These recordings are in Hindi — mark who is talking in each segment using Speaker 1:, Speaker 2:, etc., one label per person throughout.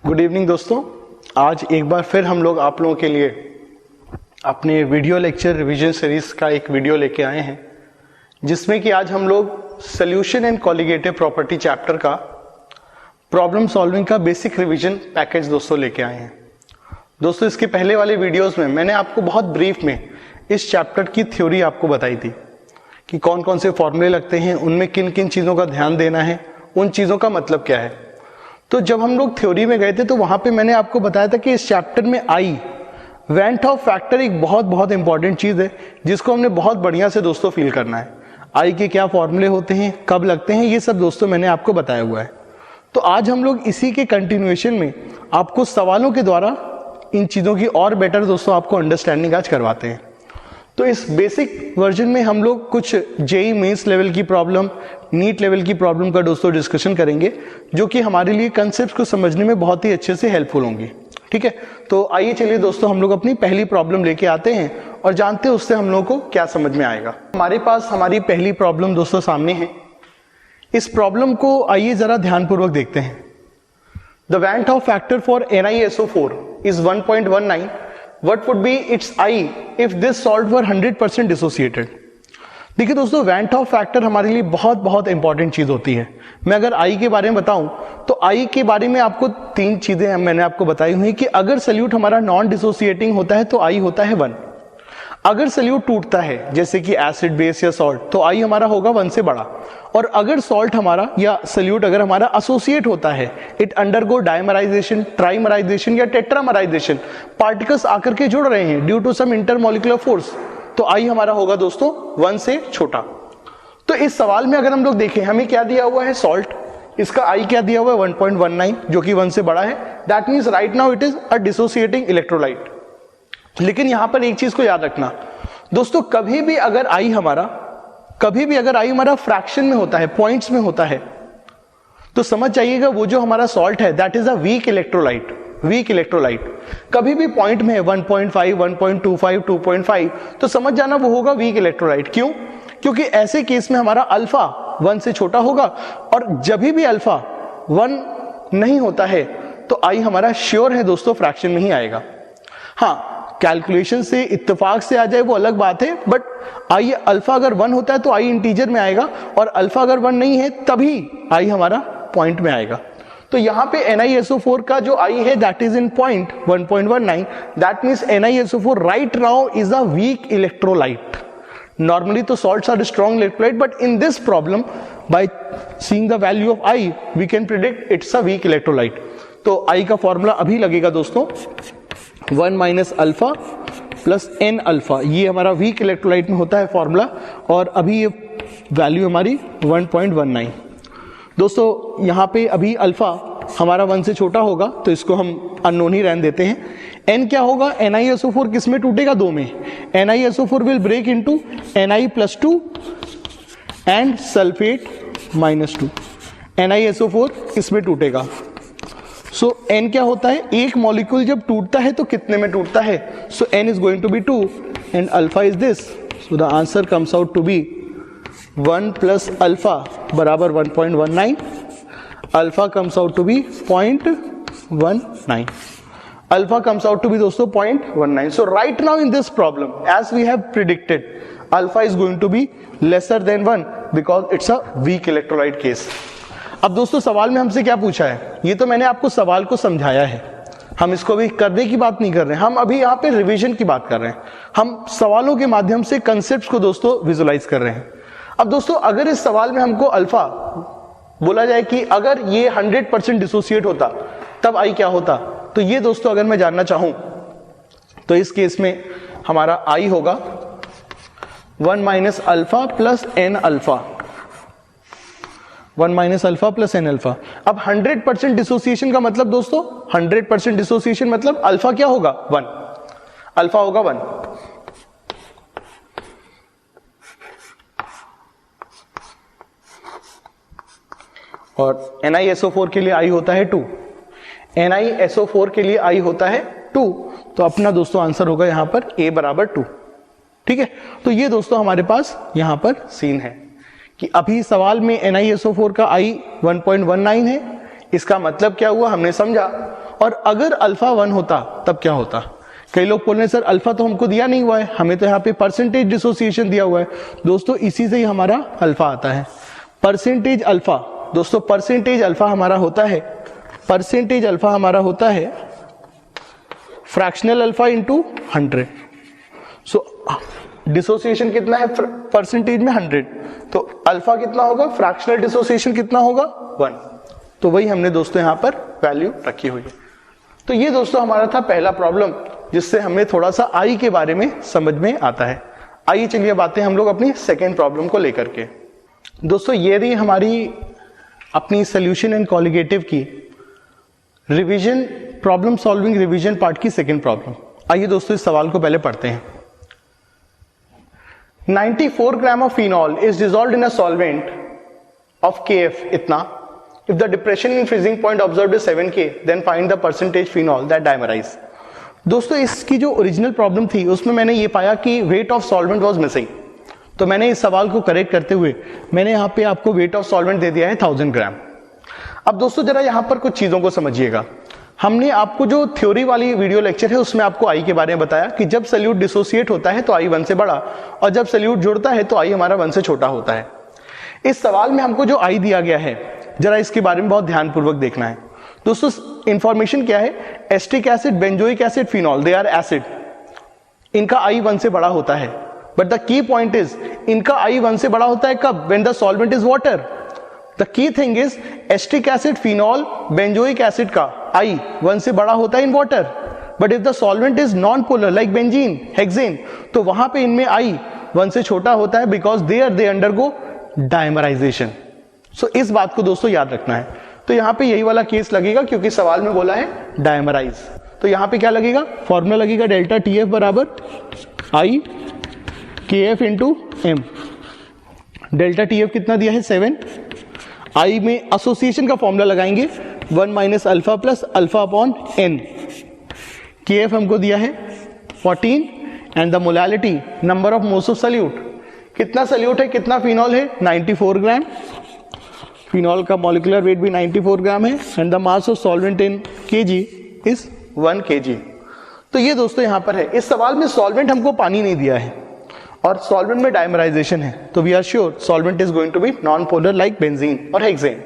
Speaker 1: गुड इवनिंग दोस्तों, आज एक बार फिर हम लोग आप लोगों के लिए अपने वीडियो लेक्चर रिवीजन सीरीज का एक वीडियो लेके आए हैं, जिसमें कि आज हम लोग solution and colligative property chapter का प्रॉब्लम सॉल्विंग का बेसिक रिवीजन पैकेज दोस्तों लेके आए हैं। दोस्तों, इसके पहले वाले वीडियोस में मैंने आपको बहुत ब्रीफ में इस चैप्टर की थ्योरी आपको बताई थी कि कौन कौन से फॉर्मूले लगते हैं, उनमें किन किन चीज़ों का ध्यान देना है, उन चीज़ों का मतलब क्या है। तो जब हम लोग थ्योरी में गए थे तो वहां पे मैंने आपको बताया था कि इस चैप्टर में आई वेंट ऑफ फैक्टर एक बहुत बहुत इंपॉर्टेंट चीज है, जिसको हमने बहुत बढ़िया से दोस्तों फील करना है। आई के क्या फॉर्मूले होते हैं, कब लगते हैं, ये सब दोस्तों मैंने आपको बताया हुआ है। तो आज हम लोग इसी के कंटिन्यूएशन में आपको सवालों के द्वारा इन चीजों की और बेटर दोस्तों आपको अंडरस्टैंडिंग आज करवाते हैं। तो इस बेसिक वर्जन में हम लोग कुछ जेई मेंस लेवल की प्रॉब्लम, नीट लेवल की प्रॉब्लम का दोस्तों डिस्कशन करेंगे, जो कि हमारे लिए कंसेप्ट को समझने में बहुत ही अच्छे से हेल्पफुल होंगी। ठीक है, तो आइए चलिए दोस्तों हम लोग अपनी पहली प्रॉब्लम लेके आते हैं और जानते हैं उससे हम लोगों को क्या समझ में आएगा। हमारे पास हमारी पहली प्रॉब्लम दोस्तों सामने है। इस प्रॉब्लम को आइए जरा ध्यानपूर्वक देखते हैं। The went of factor for NiSO4 is 1.19. What would be its I if this salt were 100% dissociated? देखिए दोस्तों, वेंट ऑफ फैक्टर हमारे लिए बहुत बहुत इंपॉर्टेंट चीज होती है। मैं अगर आई के बारे में बताऊं तो आई के बारे में आपको तीन चीजें मैंने आपको बताई हुई कि अगर सल्यूट हमारा नॉन डिसोसिएटिंग होता है तो आई होता है 1। अगर सल्यूट टूटता है जैसे कि एसिड, बेस या सॉल्ट, तो आई हमारा होगा 1 से बड़ा। और अगर सॉल्ट हमारा या सल्यूट अगर हमारा एसोसिएट होता है, इट अंडरगो डाइमराइजेशन, ट्राइमराइजेशन या टेट्रामराइजेशन, पार्टिकल्स आकर के जुड़ रहे हैं due to some intermolecular force, तो आई हमारा होगा दोस्तों 1 से छोटा। तो इस सवाल में अगर हम लोग देखें, हमें क्या दिया हुआ है, सॉल्ट, इसका आई क्या दिया हुआ है 1.19, जो कि 1 से बड़ा है। That means right now it is a dissociating electrolyte. लेकिन यहां पर एक चीज को याद रखना दोस्तों, कभी भी अगर आई हमारा फ्रैक्शन में होता है, पॉइंट्स में होता है, तो समझ जाइएगा वो जो हमारा सॉल्ट है that is a weak electrolyte. Weak electrolyte कभी भी पॉइंट में है 1.5, 1.25, 2.5, तो समझ जाना वो होगा वीक इलेक्ट्रोलाइट। क्यों? क्योंकि ऐसे केस में हमारा अल्फा 1 से छोटा होगा, और जब भी अल्फा 1 नहीं होता है तो आई हमारा श्योर है दोस्तों फ्रैक्शन में ही आएगा। हाँ, कैलकुलेशन से इत्तेफाक से आ जाए वो अलग बात है, बट आई अल्फा अगर 1 होता है तो आई इंटीजर में आएगा, और अल्फा अगर 1 नहीं है तभी आई हमारा पॉइंट में आएगा। तो यहां पे NiSO4 का जो आई है that is in point 1.19. That means NiSO4 right now is a weak electrolyte. Normally तो salts are strong electrolyte, but in this problem by seeing the value of i we can predict it's a weak electrolyte. तो आई का फॉर्मूला अभी लगेगा दोस्तों 1 minus alpha plus n alpha, ये हमारा वीक इलेक्ट्रोलाइट में होता है फॉर्मूला, और अभी ये वैल्यू हमारी 1.19। दोस्तों यहाँ पे अभी अल्फा हमारा 1 से छोटा होगा तो इसको हम अननोन ही रहने देते हैं। n क्या होगा, NiSO4 किस में टूटेगा, 2 में। NiSO4 will break into Na+2 and sulphate -2। NiSO4 किस में टूटेगा, सो n क्या होता है, एक मॉलिक्यूल जब टूटता है तो कितने में टूटता है, so n is going to be 2 and alpha is this, so the answer comes out to be 1 plus alpha बराबर 1.19, alpha comes out to be 0.19, alpha comes out to be दोस्तों 0.19। So right now in this problem as we have predicted, alpha is going to be lesser than 1 because it's a weak electrolyte case. अब दोस्तों सवाल में हमसे क्या पूछा है, ये तो मैंने आपको सवाल को समझाया है, हम इसको भी करने की बात नहीं कर रहे हैं, हम अभी यहाँ पे रिवीजन की बात कर रहे हैं। हम सवालों के माध्यम से कंसेप्ट्स को दोस्तों विजुलाइज कर रहे हैं। अब दोस्तों अगर इस सवाल में हमको अल्फा बोला जाए कि अगर ये 100% डिसोसिएट होता तब आई क्या होता, तो ये दोस्तों अगर मैं जानना चाहूं तो इस केस में हमारा आई होगा 1 minus alpha plus n alpha, 1 minus alpha plus n alpha. अब 100% डिसोसिएशन का मतलब दोस्तों, 100% डिसोसिएशन मतलब अल्फा क्या होगा, 1, अल्फा होगा 1। और NiSO4 के लिए आई होता है 2, NiSO4 के लिए आई होता है 2, तो अपना दोस्तों आंसर होगा यहां पर A बराबर 2। ठीक है, तो ये दोस्तों हमारे पास यहां पर सीन है कि अभी सवाल में NiSO4 का I 1.19 है, इसका मतलब क्या हुआ हमने समझा, और अगर अल्फा 1 होता तब क्या होता? कई लोग बोल रहे हैं सर अल्फा तो हमको दिया नहीं हुआ है, हमें तो यहाँ पे परसेंटेज डिसोसिएशन दिया हुआ है। दोस्तों इसी से ही हमारा अल्फा आता है, परसेंटेज अल्फा। दोस्तों परसेंटेज अल्फा हमारा होता है, परसेंटेज अल्फा हमारा होता है फ्रैक्शनल अल्फा इंटू 100। सो डिसोसिएशन कितना है परसेंटेज में? 100। तो अल्फा कितना होगा? फ्रैक्शनल डिसोसिएशन कितना होगा? 1। तो वही हमने दोस्तों यहां पर वैल्यू रखी हुई है। तो ये दोस्तों हमारा था पहला प्रॉब्लम, जिससे हमें थोड़ा सा आई के बारे में समझ में आता है। आइए चलिए अब आते हैं हम लोग अपनी सेकेंड प्रॉब्लम को लेकर के। दोस्तों ये रही हमारी अपनी सोल्यूशन एंड कॉलिगेटिव की revision, problem solving revision part की सेकेंड प्रॉब्लम। आइए दोस्तों इस सवाल को पहले पढ़ते हैं। 94 gram of phenol is dissolved in a solvent of KF इतना। If the depression in freezing point observed is 7K, then find the percentage phenol that dimerise. दोस्तों इसकी जो ओरिजिनल प्रॉब्लम थी उसमें मैंने ये पाया कि weight of solvent was missing. तो मैंने इस सवाल को करेक्ट करते हुए मैंने यहां पे आपको वेट ऑफ सॉल्वेंट दे दिया है 1000 ग्राम। अब दोस्तों जरा यहां पर कुछ चीजों को समझिएगा। हमने आपको जो थ्योरी वाली वीडियो लेक्चर है उसमें आपको आई के बारे में बताया कि जब सल्यूट डिसोसिएट होता है तो आई 1 से बड़ा, और जब सल्यूट जुड़ता है तो आई हमारा 1 से छोटा होता है। इस सवाल में हमको जो आई दिया गया है जरा इसके बारे में बहुत ध्यानपूर्वक देखना है। दोस्तों इंफॉर्मेशन क्या है? Acetic acid, benzoic acid, phenol, they are acid. इनका आई 1 से बड़ा होता है, but the key point is इनका आई 1 से बड़ा होता है कब? When the solvent is water. The key thing is acetic acid, phenol, benzoic acid का आई 1 से बड़ा होता है in water, but if the solvent is non polar like benzene, hexane, तो वहां पे इनमें आई 1 से छोटा होता है बिकॉज दे अंडरगो डाइमराइजेशन। सो इस बात को दोस्तों याद रखना है। तो यहां पे यही वाला केस लगेगा क्योंकि सवाल में बोला है डाइमराइज। तो यहां पे क्या लगेगा? फॉर्मूला लगेगा डेल्टा TF बराबर आई KF into M। Delta TF कितना दिया है? 7। आई में एसोसिएशन का फॉर्मूला लगाएंगे 1 minus alpha plus alpha upon N। KF हमको दिया है 14 and the molality number of moles of solute. कितना सल्यूट है, कितना फिनॉल है? 94 ग्राम। फिनॉल का मॉलिक्यूलर वेट भी 94 ग्राम है and the mass of solvent in kg is 1 kg। तो ये दोस्तों यहां पर है। इस सवाल में सॉल्वेंट हमको पानी नहीं दिया है और सॉल्वेंट में डाइमराइजेशन है, तो we are sure solvent is going to be non polar like benzene और हेक्सेन।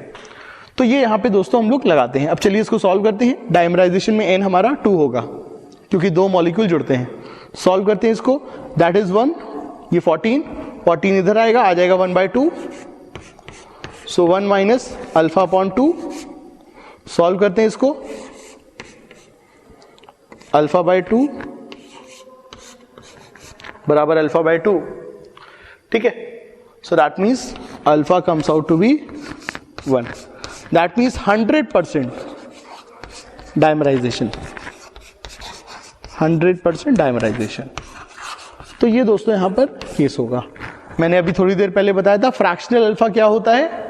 Speaker 1: तो ये यहां पे दोस्तों हम लोग लगाते हैं। अब चलिए इसको सॉल्व करते हैं। डाइमराइजेशन में n हमारा 2 होगा क्योंकि 2 मॉलिक्यूल जुड़ते हैं। सॉल्व करते हैं इसको, दैट इज 1, ये 14 इधर आएगा, आ जाएगा 1/2। सो 1 माइनस अल्फा अपॉन 2। सॉल्व करते हैं इसको, अल्फा बाय 2 बराबर अल्फा बाय 2। ठीक है, so that means alpha comes out to be 1। That means 100% dimerisation, 100% dimerisation. तो ये दोस्तों यहां पर केस होगा। मैंने अभी थोड़ी देर पहले बताया था फ्रैक्शनल अल्फा क्या होता है?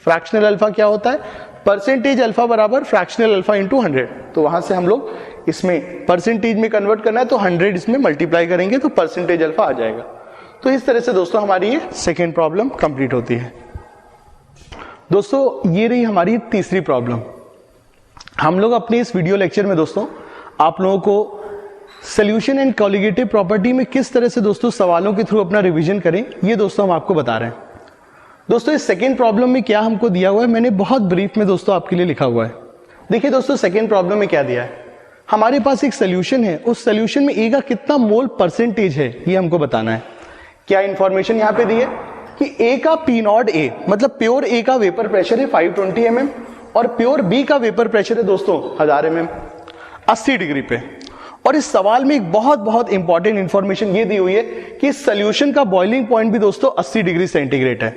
Speaker 1: फ्रैक्शनल अल्फा क्या होता है? परसेंटेज अल्फा बराबर फ्रैक्शनल अल्फा इंटू 100। तो वहां से हम लोग इसमें परसेंटेज में कन्वर्ट करना है तो 100 इसमें मल्टीप्लाई करेंगे तो परसेंटेज अल्फा आ जाएगा। तो इस तरह से दोस्तों हमारी ये सेकेंड प्रॉब्लम कंप्लीट होती है। दोस्तों ये रही हमारी तीसरी प्रॉब्लम। हम लोग अपने इस वीडियो लेक्चर में दोस्तों आप लोगों को सोल्यूशन एंड कॉलिगेटिव प्रॉपर्टी में किस तरह से दोस्तों सवालों के थ्रू अपना रिवीजन करें, ये दोस्तों हम आपको बता रहे हैं। दोस्तों इस सेकेंड प्रॉब्लम में क्या हमको दिया हुआ है मैंने बहुत ब्रीफ में दोस्तों आपके लिए लिखा हुआ है। देखिए दोस्तों सेकेंड प्रॉब्लम में क्या दिया है, हमारे पास एक सोल्यूशन है, उस सोल्यूशन में ए का कितना मोल परसेंटेज है ये हमको बताना है। क्या इंफॉर्मेशन यहां पे दी है कि ए का पी नॉट ए मतलब प्योर ए का वेपर प्रेशर है 520 mm और प्योर बी का वेपर प्रेशर है दोस्तों 1000 mm 80 डिग्री पे। और इस सवाल में एक बहुत इंपॉर्टेंट इंफॉर्मेशन ये दी हुई है कि इस सोल्यूशन का बॉइलिंग पॉइंट भी दोस्तों 80 डिग्री सेंटीग्रेड है।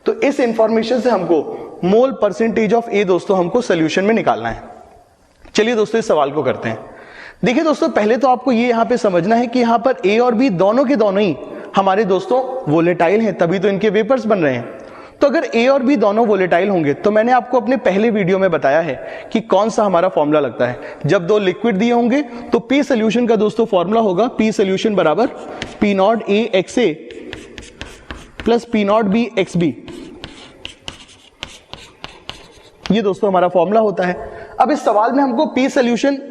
Speaker 1: तो इस इंफॉर्मेशन से हमको मोल परसेंटेज ऑफ ए दोस्तों हमको सोल्यूशन में निकालना है। चलिए दोस्तों इस सवाल को करते हैं। देखिए दोस्तों पहले तो आपको ये यहां पे समझना है कि यहां पर ए और बी दोनों के दोनों ही हमारे दोस्तों वोलेटाइल हैं, तभी तो इनके वेपर्स बन रहे हैं। तो अगर ए और बी दोनों वोलेटाइल होंगे तो मैंने आपको अपने पहले वीडियो में बताया है कि कौन सा हमारा फॉर्मूला लगता है। जब दो लिक्विड दिए होंगे तो पी सोल्यूशन का दोस्तों फॉर्मूला होगा पी सोल्यूशन बराबर P not A X A plus P not B X B. ये दोस्तों हमारा फॉर्मूला होता है। अब इस सवाल में हमको पी सोल्यूशन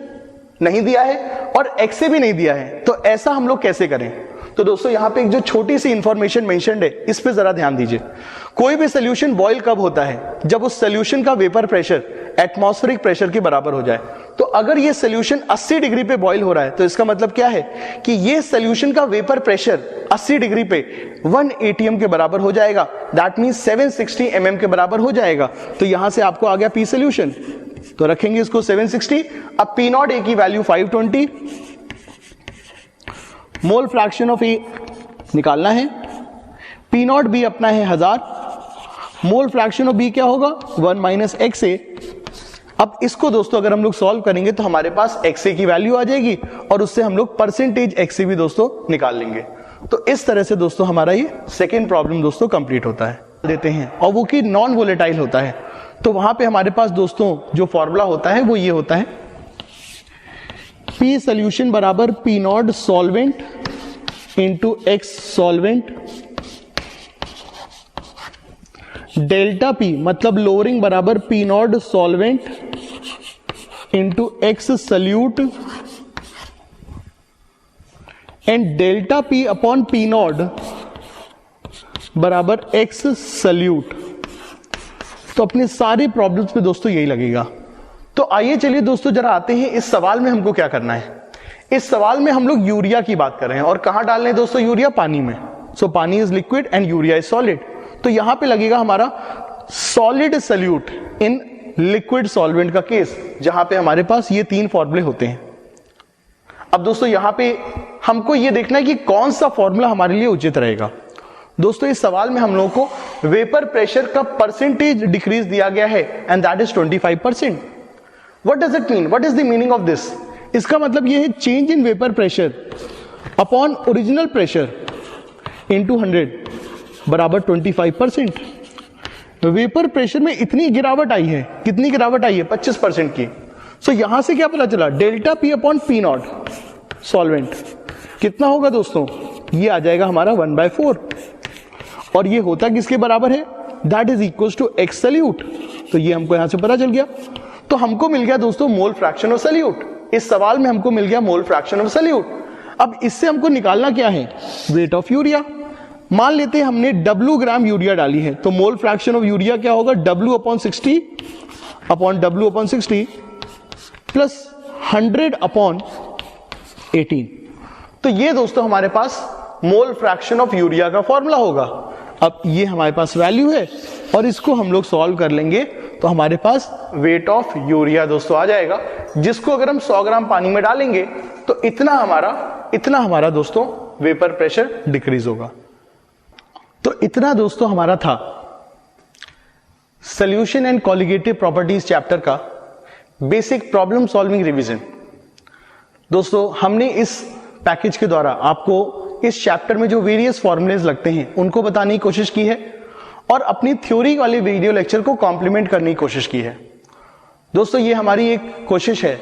Speaker 1: नहीं दिया है और एक्स से भी नहीं दिया है, तो ऐसा हम लोग कैसे करें? तो दोस्तों यहां पे एक जो छोटी सी इंफॉर्मेशन मेंशन्ड है, इस पे जरा ध्यान दीजिए। कोई भी सोल्यूशन बॉयल कब होता है? जब उस सोल्यूशन का वेपर प्रेशर एटमॉस्फेरिक प्रेशर के बराबर हो जाए। तो अगर ये सोल्यूशन 80 डिग्री पे बॉयल हो रहा है, तो इसका मतलब क्या है कि ये सोल्यूशन का वेपर प्रेशर 80 डिग्री पे 1 atm के बराबर हो जाएगा। दैट मींस 760 mm के बराबर हो जाएगा। तो यहां से आपको आ गया पी सोल्यूशन, तो रखेंगे इसको 760। अब पी नॉट ए की वैल्यू 520, मोल फ्रैक्शन ऑफ ए निकालना है, पी नॉट बी अपना है 1000, मोल फ्रैक्शन ऑफ बी क्या होगा 1 माइनस एक्स ए। अब इसको दोस्तों अगर हम लोग सॉल्व करेंगे तो हमारे पास एक्स ए की वैल्यू आ जाएगी और उससे हम लोग परसेंटेज एक्स ए भी दोस्तों निकाल लेंगे। तो इस तरह से दोस्तों हमारा ये सेकेंड प्रॉब्लम दोस्तों कंप्लीट होता है देते हैं, और वो कि नॉन वोलेटाइल होता है। तो वहां पे हमारे पास दोस्तों जो फॉर्मूला होता है वो ये होता है, पी सोल्यूशन बराबर P not solvent into X solvent, delta P मतलब लोअरिंग बराबर P not solvent into X solute, and delta P upon P not बराबर एक्स सल्यूट। तो अपने सारे प्रॉब्लम्स पे दोस्तों यही लगेगा। तो आइए चलिए दोस्तों जरा आते हैं इस सवाल में हमको क्या करना है। इस सवाल में हम लोग यूरिया की बात कर रहे हैं, और कहां डाल रहे हैं दोस्तों? यूरिया पानी में। सो पानी is liquid and urea is solid. तो यहां पे लगेगा हमारा solid salute in liquid solvent का केस, जहां पे हमारे पास ये 3 फॉर्मूले होते हैं। अब दोस्तों यहां पे हमको ये देखना है कि कौन सा फॉर्मूला हमारे लिए उचित रहेगा। दोस्तों इस सवाल में हम लोगों को वेपर प्रेशर का परसेंटेज डिक्रीज दिया गया है, and that is 25%। What does it mean? What is the meaning of this? इसका मतलब यह है change in vapour pressure upon original pressure into 100 बराबर 25%। वेपर प्रेशर में इतनी गिरावट आई है, कितनी गिरावट आई है? 25% की। सो यहां से क्या पता चला? Delta P upon P not solvent कितना होगा दोस्तों? ये आ जाएगा हमारा 1/4, और ये होता किसके बराबर है? That is equal to X solute. तो ये हमको यहां से पता चल गया। तो हमको मिल गया दोस्तों मोल फ्रैक्शन ऑफ सल्यूट। इस सवाल में हमको मिल गया मोल फ्रैक्शन ऑफ सल्यूट। अब इससे हमको निकालना क्या है? Weight of urea. मान लेते हैं हमने W ग्राम यूरिया डाली है, तो मोल फ्रैक्शन ऑफ यूरिया क्या होगा? W upon 60 upon W upon 60 plus 100 upon 18। तो ये दोस्तों हमारे पास मोल फ्रैक्शन ऑफ यूरिया का फॉर्मूला होगा। अब ये हमारे पास वैल्यू है, और इसको हम लोग सॉल्व कर लेंगे तो हमारे पास वेट ऑफ यूरिया दोस्तों आ जाएगा, जिसको अगर हम 100 ग्राम पानी में डालेंगे तो इतना हमारा दोस्तों वेपर प्रेशर डिक्रीज होगा। तो इतना दोस्तों हमारा था solution and colligative properties chapter का बेसिक प्रॉब्लम सॉल्विंग रिवीजन। दोस्तों हमने इस पैकेज के द्वारा आपको इस चैप्टर में जो वेरियस फॉर्मूलेज लगते हैं उनको बताने की कोशिश की है, और अपनी थ्योरी वाले वीडियो लेक्चर को कॉम्प्लीमेंट करने की कोशिश की है। दोस्तों ये हमारी एक कोशिश है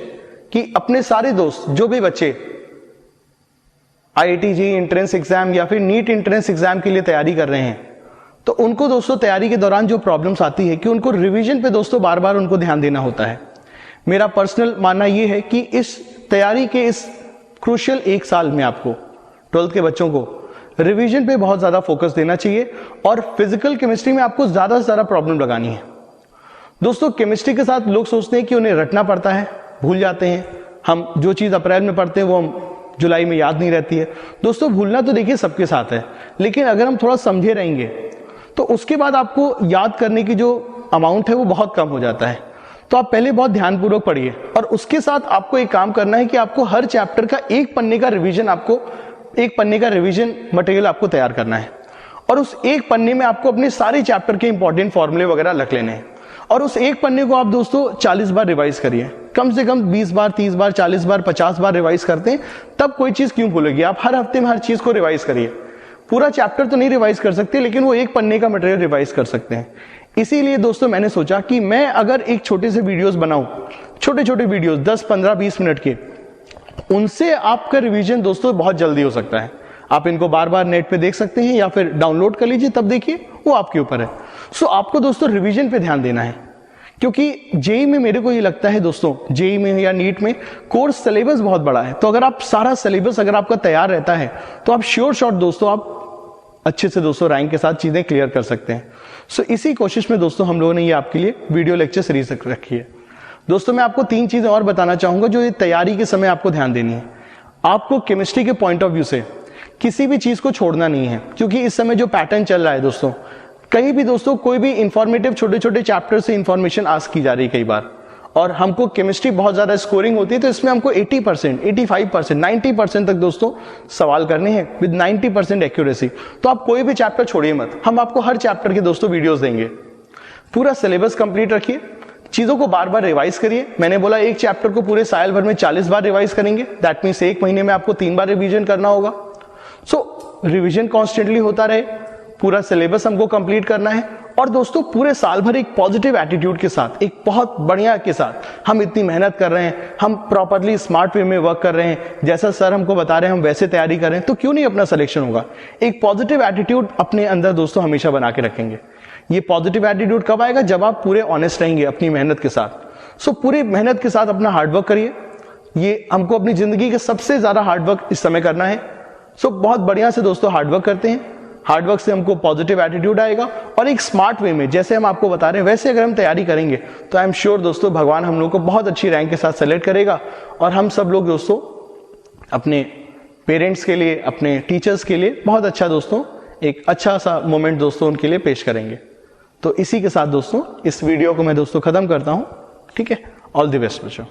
Speaker 1: कि अपने सारे दोस्त, जो भी बच्चे IIT JEE एंट्रेंस एग्जाम या फिर नीट एंट्रेंस एग्जाम के लिए तैयारी कर रहे हैं, तो उनको दोस्तों तैयारी के दौरान जो प्रॉब्लम्स आती है कि उनको रिवीजन पे दोस्तों बार बार उनको ध्यान देना होता है। मेरा पर्सनल मानना यह है कि इस तैयारी के इस क्रूशियल 1 साल में आपको 12th के बच्चों को रिवीजन पे बहुत ज्यादा फोकस देना चाहिए, और फिजिकल केमिस्ट्री में आपको ज्यादा से ज्यादा प्रॉब्लम लगानी है। दोस्तों केमिस्ट्री के साथ लोग सोचते हैं कि उन्हें रटना पड़ता है, भूल जाते हैं। हम जो चीज अप्रैल में पढ़ते हैं वो हम जुलाई में याद नहीं रहती है। दोस्तों भूलना तो देखिए सबके साथ है, लेकिन अगर हम थोड़ा समझे रहेंगे तो उसके बाद आपको याद करने की जो अमाउंट है वो बहुत कम हो जाता है। तो आप पहले बहुत ध्यानपूर्वक पढ़िए, और उसके साथ आपको एक काम करना है कि आपको हर चैप्टर का एक पन्ने का रिवीजन मटेरियल आपको तैयार करना है, और उस एक पन्ने में आपको अपने सारे चैप्टर के इंपॉर्टेंट फॉर्मूले वगैरह लिख लेने हैं, और उस एक पन्ने को आप दोस्तों 40 बार रिवाइज करिए। कम से कम 20 बार, 30 बार, 40 बार, 50 बार रिवाइज करते हैं, तब कोई चीज क्यों भूलेगी। आप हर हफ्ते में हर चीज को रिवाइज करिए। पूरा चैप्टर तो नहीं रिवाइज कर सकते, लेकिन वो एक पन्ने का मटेरियल रिवाइज कर सकते हैं। इसीलिए दोस्तों मैंने सोचा कि मैं अगर एक छोटे से वीडियोस बनाऊं, छोटे छोटे वीडियोस 10, 15, 20 मिनट के, उनसे आपका रिवीजन दोस्तों बहुत जल्दी हो सकता है। आप इनको बार बार नेट पे देख सकते हैं या फिर डाउनलोड कर लीजिए, तब देखिए, वो आपके ऊपर है। सो आपको दोस्तों रिवीजन पे ध्यान देना है, क्योंकि जेई में मेरे को ये लगता है दोस्तों, जेई में या नीट में कोर्स सिलेबस बहुत बड़ा है, तो अगर आप सारा सिलेबस अगर आपका तैयार रहता है तो आप श्योर शॉट दोस्तों आप अच्छे से दोस्तों रैंक के साथ चीजें क्लियर कर सकते हैं। सो इसी कोशिश में दोस्तों हम लोगों ने ये आपके लिए वीडियो लेक्चर सीरीज रखी है। दोस्तों मैं आपको 3 चीजें और बताना चाहूंगा जो ये तैयारी के समय आपको ध्यान देनी है। आपको केमिस्ट्री के पॉइंट ऑफ व्यू से किसी भी चीज को छोड़ना नहीं है, क्योंकि इस समय जो पैटर्न चल रहा है दोस्तों, कहीं भी दोस्तों कोई भी इंफॉर्मेटिव छोटे छोटे चैप्टर से इंफॉर्मेशन आस्क की जा रही है कई बार, और हमको केमिस्ट्री बहुत ज्यादा स्कोरिंग होती है, तो इसमें हमको 80%, 85%, 90% तक दोस्तों सवाल करने हैं विद 90% एक्यूरेसी। तो आप कोई भी चैप्टर छोड़िए मत, हम आपको हर चैप्टर के दोस्तों वीडियोस देंगे। पूरा सिलेबस कंप्लीट रखिए, चीजों को बार बार रिवाइज करिए। मैंने बोला एक चैप्टर को पूरे साल भर में 40 बार रिवाइज करेंगे, दैट मीन्स एक महीने में आपको 3 बार रिवीजन करना होगा। सो रिवीजन कॉन्स्टेंटली होता रहे, पूरा सिलेबस हमको कंप्लीट करना है, और दोस्तों पूरे साल भर एक पॉजिटिव एटीट्यूड के साथ, एक बहुत बढ़िया के साथ हम इतनी मेहनत कर रहे हैं, हम प्रॉपरली स्मार्ट वे में वर्क कर रहे हैं, जैसा सर हमको बता रहे हैं हम वैसे तैयारी कर रहे हैं, तो क्यों नहीं अपना सिलेक्शन होगा। एक पॉजिटिव एटीट्यूड अपने अंदर दोस्तों हमेशा बना के रखेंगे। ये पॉजिटिव एटीट्यूड कब आएगा, जब आप पूरे ऑनेस्ट रहेंगे अपनी मेहनत के साथ। सो पूरी मेहनत के साथ अपना हार्डवर्क करिए, ये हमको अपनी जिंदगी का सबसे ज्यादा हार्डवर्क इस समय करना है। सो बहुत बढ़िया से दोस्तों हार्डवर्क करते हैं, हार्डवर्क से हमको पॉजिटिव एटीट्यूड आएगा, और एक स्मार्ट वे में जैसे हम आपको बता रहे हैं वैसे अगर हम तैयारी करेंगे तो आई एम श्योर दोस्तों भगवान हम लोग को बहुत अच्छी रैंक के साथ सेलेक्ट करेगा, और हम सब लोग दोस्तों अपने पेरेंट्स के लिए, अपने टीचर्स के लिए बहुत अच्छा दोस्तों एक अच्छा सा मोमेंट दोस्तों उनके लिए पेश करेंगे। तो इसी के साथ दोस्तों इस वीडियो को मैं दोस्तों खत्म करता हूं, ठीक है। ऑल द बेस्ट बच्चों।